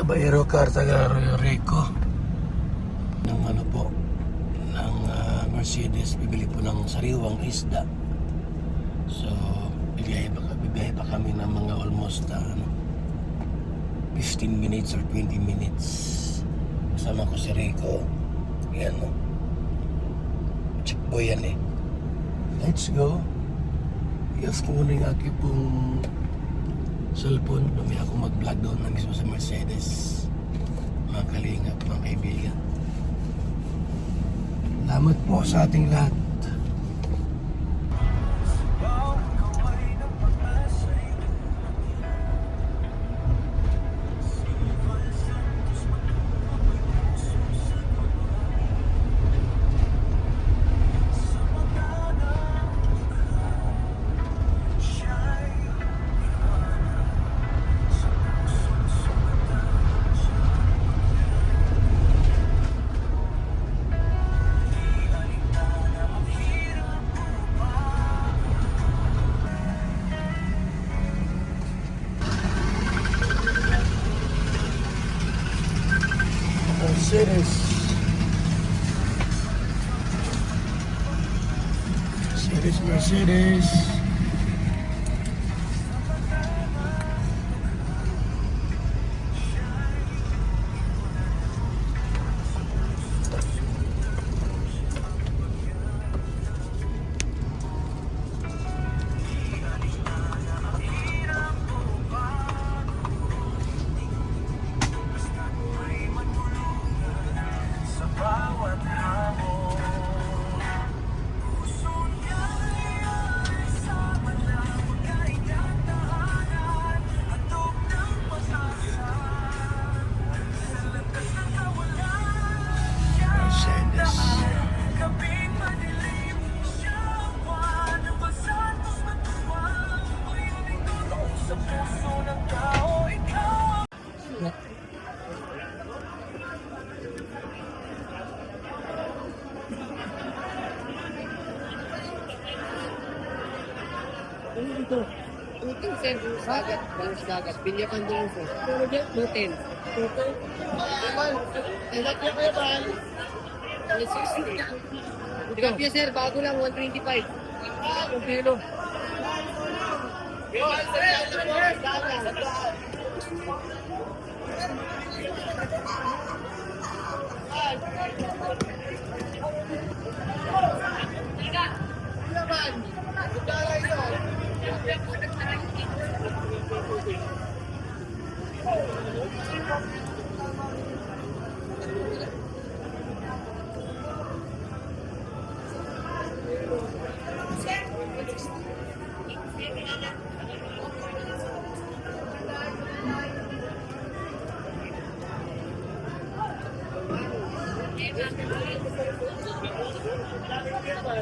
Baero Cartaga Rico ng ano po ng Mercedes, bibili po ng sariwang isda. So bibiyahe pa kami ng mga almost 15 minutes or 20 minutes. Kasama ko si Rico. Yan o, check boy yan eh. Let's go. Yes, kung muna yung aking pong cellphone, dumi ako mag-vlog doon na mismo sa Mercedes. Mga kalingap, mga kaibigan, salamat po sa ating lahat. Mercedes. dito. 210 sir, bulos dagat. Bulos dagat. Pinyakan doon sir. 210. Okay. Aman, ilat niya kayo ba? 160. Tilapia sir, bago lang, 125. Kung kilo.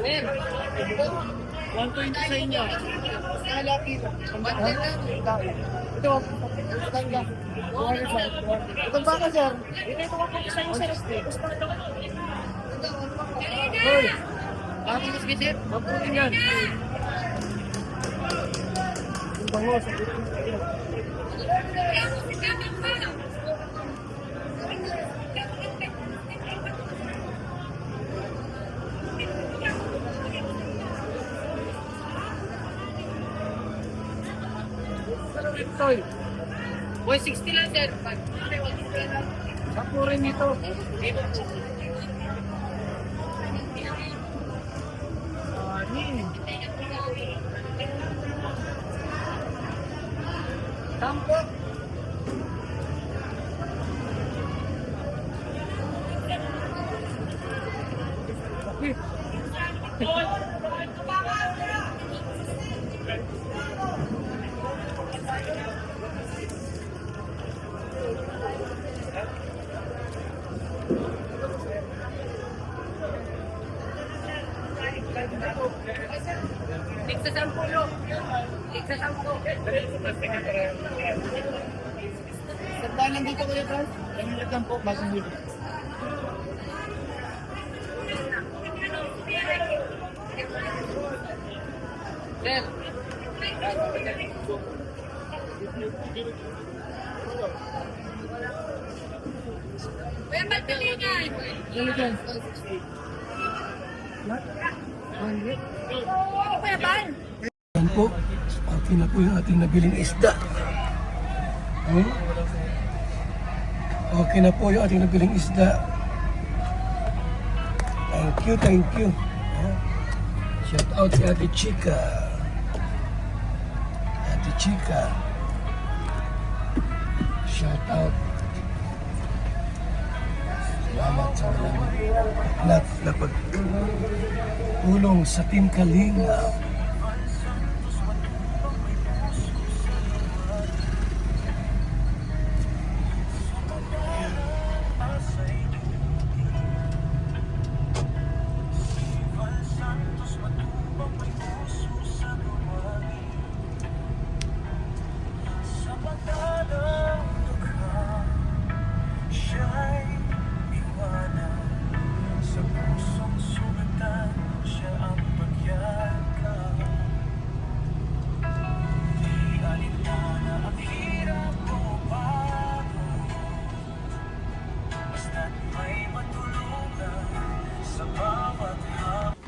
Sir, 120 sa inyo. kalaki. Pambantan lang. Ito, tangga. Itong baka, sir. Ito ko sa inyo, sir. Hoy, Bakit mas sir? mapunin yan. Yung bango, sa Toy, 160 lang sir. sapo rin ito. Ani. Tampo. Tigsa 10 lo. Tigsa 10. Sandalan dito kuya Franz. Kanina lang po, bagong video. Sir. Kuya, ba't tulingan? Ano dyan? Kuya, ban? Yan po, atin na po yung ating nabiling isda. Okay na po yung ating nabiling isda. Thank you, thank you. Shout out si Ate Chica. Ate Chica. Shout out. Salamat sa na pagtulong sa Team Kalinga.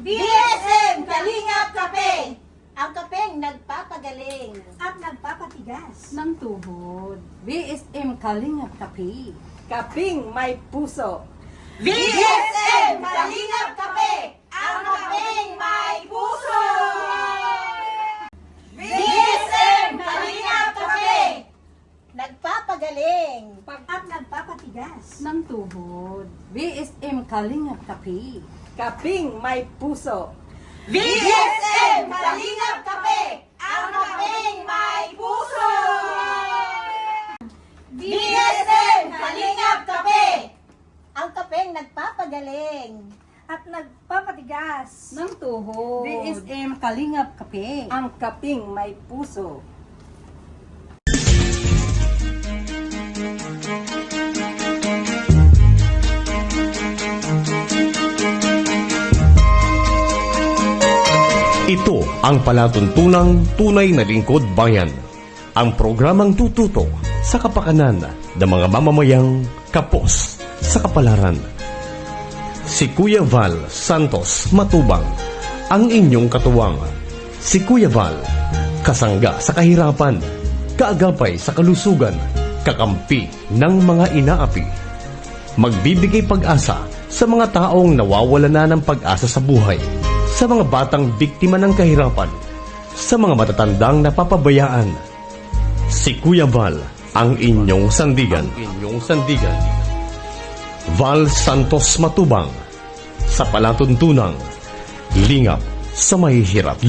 BSM Kalingap Kape! Ang kapeng nagpapagaling. At nagpapatigas. ng tuhod. BSM Kalingap Kape. Kaping may puso. BSM Kalingap Kape! Ang kapeng may puso! BSM Kalingap Kape! Nagpapagaling. At nagpapatigas. ng tuhod. BSM Kalingap Kape. Kaping may puso. BSM Kalingap Kape! Ang kapeng may puso! BSM Kalingap Kape! Ang kapeng nagpapagaling. At nagpapatigas. ng tuhod. BSM Kalingap Kape. Ang kaping may puso. Ito ang palatuntunang tunay na lingkod bayan. Ang programang tututo sa kapakanan ng mga mamamayang kapos sa kapalaran. Si Kuya Val Santos Matubang, ang inyong katuwang. Si Kuya Val, kasangga sa kahirapan, kaagapay sa kalusugan, kakampi ng mga inaapi. Magbibigay pag-asa sa mga taong nawawala na ng pag-asa sa buhay, sa mga batang biktima ng kahirapan, sa mga matatandang napapabayaan. Si Kuya Val, ang inyong sandigan. Val Santos Matubang, sa palatuntunang lingap sa mahihirap.